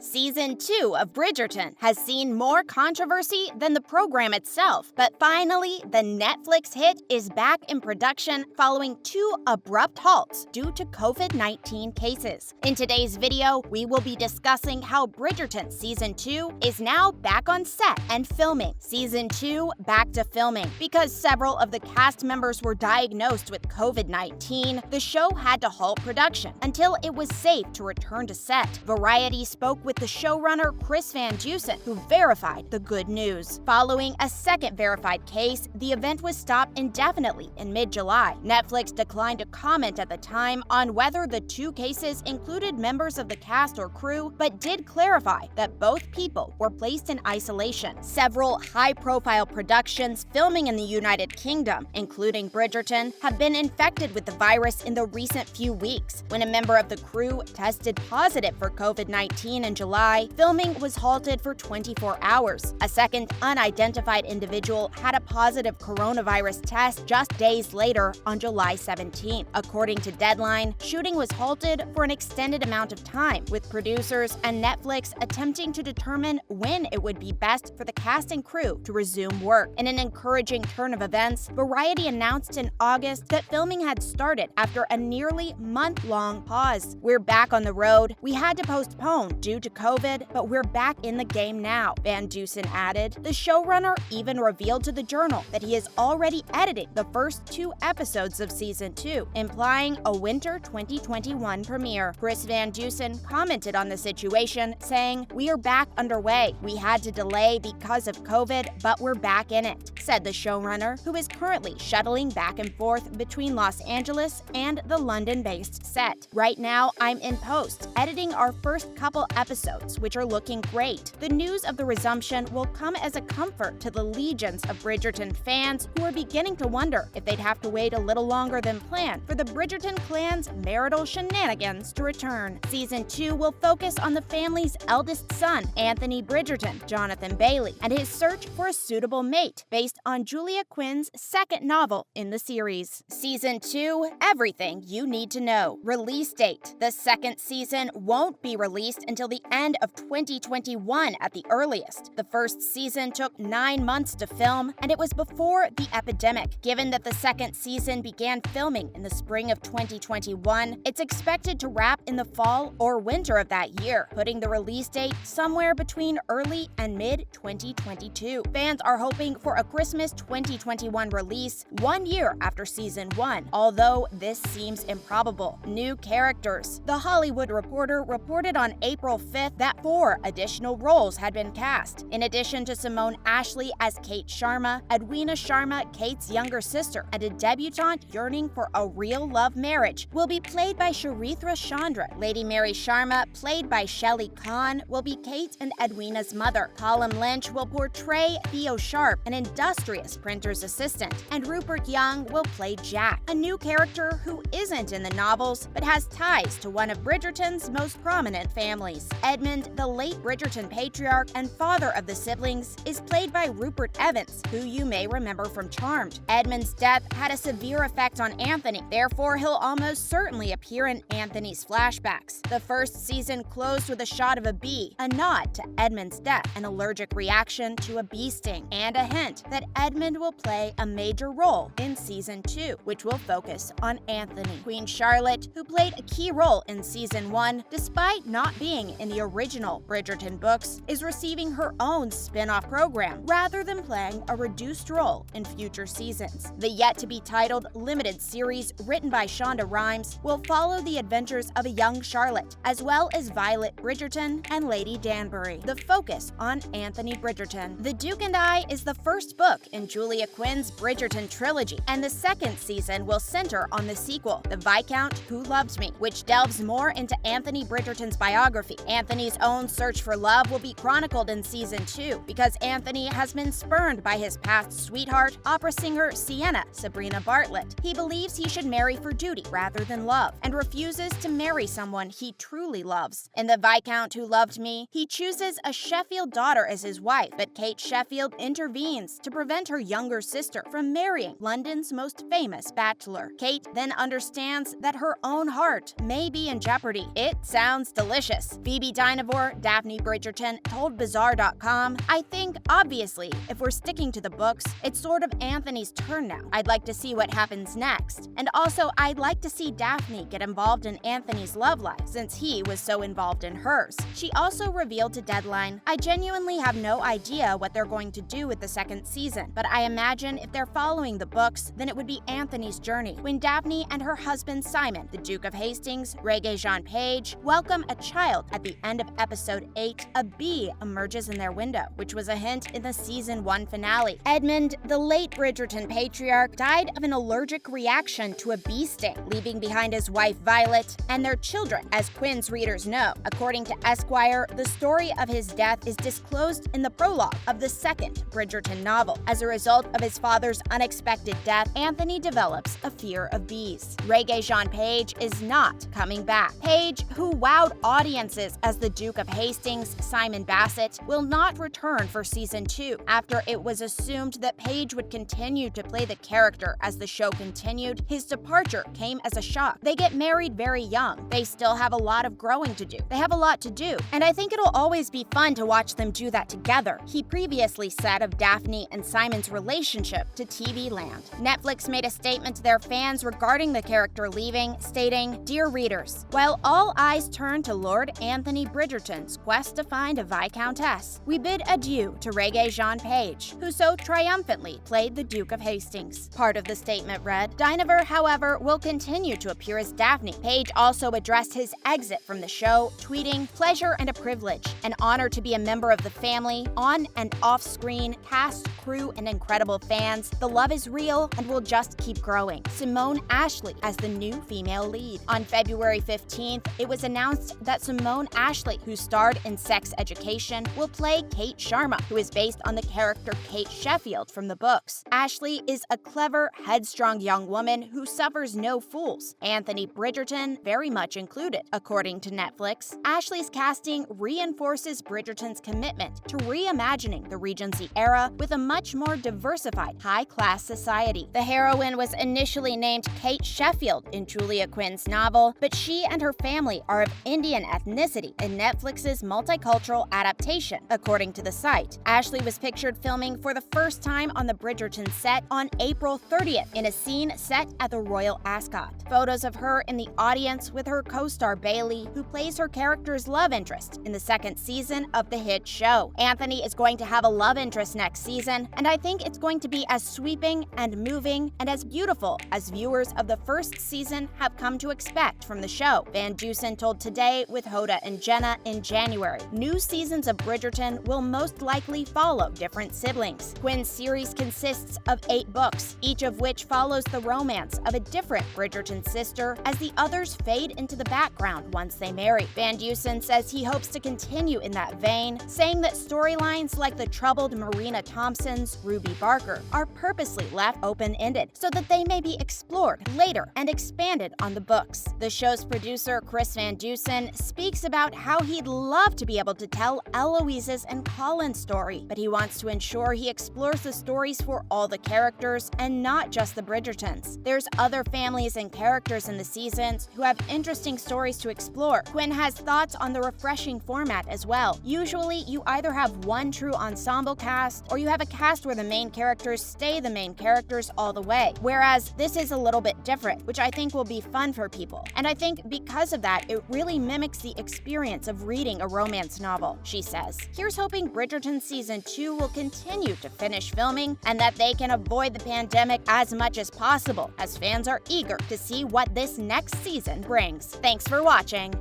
Season 2 of Bridgerton has seen more controversy than the program itself, but finally, the Netflix hit is back in production following 2 abrupt halts due to COVID-19 cases. In today's video, we will be discussing how Bridgerton Season 2 is now back on set and filming. Season 2 back to filming. Because several of the cast members were diagnosed with COVID-19, the show had to halt production until it was safe to return to set. Variety spoke with the showrunner Chris Van Dusen, who verified the good news. Following a second verified case, the event was stopped indefinitely in mid-July. Netflix declined to comment at the time on whether the 2 cases included members of the cast or crew, but did clarify that both people were placed in isolation. Several high-profile productions filming in the United Kingdom, including Bridgerton, have been infected with the virus in the recent few weeks. When a member of the crew tested positive for COVID-19 in July, filming was halted for 24 hours. A second unidentified individual had a positive coronavirus test just days later on July 17. According to Deadline, shooting was halted for an extended amount of time, with producers and Netflix attempting to determine when it would be best for the cast and crew to resume work. In an encouraging turn of events, Variety announced in August that filming had started after a nearly month-long pause. "We're back on the road. We had to postpone due to COVID, but we're back in the game now," Van Dusen added. The showrunner even revealed to the Journal that he is already editing the first 2 episodes of Season 2, implying a winter 2021 premiere. Chris Van Dusen commented on the situation, saying, "We are back underway. We had to delay because of COVID, but we're back in it," said the showrunner, who is currently shuttling back and forth between Los Angeles and the London-based set. "Right now, I'm in post, editing our first couple episodes, which are looking great. The news of the resumption will come as a comfort to the legions of Bridgerton fans who are beginning to wonder if they'd have to wait a little longer than planned for the Bridgerton clan's marital shenanigans to return." Season 2 will focus on the family's eldest son, Anthony Bridgerton, Jonathan Bailey, and his search for a suitable mate, based on Julia Quinn's second novel in the series. Season 2, everything you need to know. Release date. The second season won't be released until the end of 2021 at the earliest. The first season took 9 months to film, and it was before the epidemic. Given that the second season began filming in the spring of 2021, it's expected to wrap in the fall or winter of that year, putting the release date somewhere between early and mid-2022. Fans are hoping for a Christmas 2021 release 1 year after Season 1, although this seems improbable. New characters. The Hollywood Reporter reported on April 5th that 4 additional roles had been cast. In addition to Simone Ashley as Kate Sharma, Edwina Sharma, Kate's younger sister, and a debutante yearning for a real love marriage, will be played by Charithra Chandra. Lady Mary Sharma, played by Shelley Kahn, will be Kate and Edwina's mother. Colin Lynch will portray Theo Sharp, an industrious printer's assistant, and Rupert Young will play Jack, a new character who isn't in the novels but has ties to one of Bridgerton's most prominent families. Edmund, the late Bridgerton patriarch and father of the siblings, is played by Rupert Evans, who you may remember from Charmed. Edmund's death had a severe effect on Anthony, therefore he'll almost certainly appear in Anthony's flashbacks. The first season closed with a shot of a bee, a nod to Edmund's death, an allergic reaction to a bee sting, and a hint that Edmund will play a major role in Season 2, which will focus on Anthony. Queen Charlotte, who played a key role in Season 1, despite not being in the original Bridgerton books, is receiving her own spin-off program, rather than playing a reduced role in future seasons. The yet-to-be-titled limited series, written by Shonda Rhimes, will follow the adventures of a young Charlotte, as well as Violet Bridgerton and Lady Danbury. The focus on Anthony Bridgerton. The Duke and I is the first book in Julia Quinn's Bridgerton trilogy, and the second season will center on the sequel, The Viscount Who Loved Me, which delves more into Anthony Bridgerton's biography. Anthony's own search for love will be chronicled in Season 2, because Anthony has been spurned by his past sweetheart, opera singer Sienna Sabrina Bartlett. He believes he should marry for duty rather than love, and refuses to marry someone he truly loves. In The Viscount Who Loved Me, he chooses a Sheffield daughter as his wife, but Kate Sheffield intervenes to prevent her younger sister from marrying London's most famous bachelor. Kate then understands that her own heart may be in jeopardy. It sounds delicious. Phoebe Dynevor, Daphne Bridgerton, told Bazaar.com, "I think, obviously, if we're sticking to the books, it's sort of Anthony's turn now. I'd like to see what happens next. And also, I'd like to see Daphne get involved in Anthony's love life, since he was so involved in hers." She also revealed to Deadline, "I genuinely have no idea what they're going to do with the second season, but I imagine if they're following the books, then it would be Anthony's journey. When Daphne and her husband Simon, the Duke of Hastings, Regé-Jean Page, welcome a child at the end of episode 8, a bee emerges in their window, which was a hint in the season 1 finale. Edmund, the late Bridgerton patriarch, died of an allergic reaction to a bee sting, leaving behind his wife Violet and their children, as Quinn's readers know. According to Esquire, the story of his death is disclosed in the prologue of the second Bridgerton novel. As a result of his father's unexpected death, Anthony develops a fear of bees. Regé-Jean Page is not coming back. Page, who wowed audiences as the Duke of Hastings, Simon Bassett, will not return for season 2. After it was assumed that Page would continue to play the character as the show continued, his departure came as a shock. They get married very young. They still have a lot of growing to do. They have a lot to do, and I think it'll always be fun to watch them do that together," he previously said of Daphne and Simon's relationship to TV Land. Netflix made a statement to their fans regarding the character leaving, stating, "Dear readers, while all eyes turn to Lord Anthony Bridgerton's quest to find a Viscountess, we bid adieu to Regé-Jean Page, who so triumphantly played the Duke of Hastings." Part of the statement read, "Dynevor, however, will continue to appear as Daphne." Page also addressed his exit from the show, tweeting, "Pleasure and a privilege, an honor to be a member of the family, on and off screen, cast, crew, and incredible fans. The love is real and will just keep growing. Simone Ashley as the new female lead." On February 15th, it was announced that Simone Ashley, who starred in Sex Education, will play Kate Sharma, who is based on the character Kate Sheffield from the books. Ashley is a clever, headstrong young woman who suffers no fools, Anthony Bridgerton very much included. According to Netflix, Ashley's casting reinforces Bridgerton's commitment to reimagining the Regency era with a much more diversified, high-class society. The heroine was initially named Kate Sheffield in Julia Quinn's novel, but she and her family are of Indian ethnicity in Netflix's multicultural adaptation, according to the site. Ashley was pictured filming for the first time on the Bridgerton set on April 30th in a scene set at the Royal Ascot. Photos of her in the audience with her co-star Bailey, who plays her character's love interest in the second season of the hit show. Anthony is going to have a love interest next season, and I think it's going to be as sweeping and moving and as beautiful as viewers of the first season have come to expect from the show, Van Dusen told Today with Hoda and Jenna in January. New seasons of Bridgerton will most likely follow different siblings. Quinn's series consists of 8 books, each of which follows the romance of a different Bridgerton sister as the others fade into the background once they marry. Van Dusen says he hopes to continue in that vein, saying that storylines like the troubled Marina Thompson's Ruby Barker are purposely left open-ended so that they may be explored later and expanded on the books. The show's producer, Chris Van Dusen, speaks about how he'd love to be able to tell Eloise's and Colin's story, but he wants to ensure he explores the stories for all the characters and not just the Bridgertons. There's other families and characters in the seasons who have interesting stories to explore. Quinn has thoughts on the refreshing format as well. Usually, you either have one true ensemble cast or you have a cast where the main characters stay the main characters all the way, whereas this is a little bit different, which I think will be fun for people. And I think because of that, it really mimics the experience of reading a romance novel, she says. Here's hoping Bridgerton Season 2 will continue to finish filming and that they can avoid the pandemic as much as possible, as fans are eager to see what this next season brings. Thanks for watching.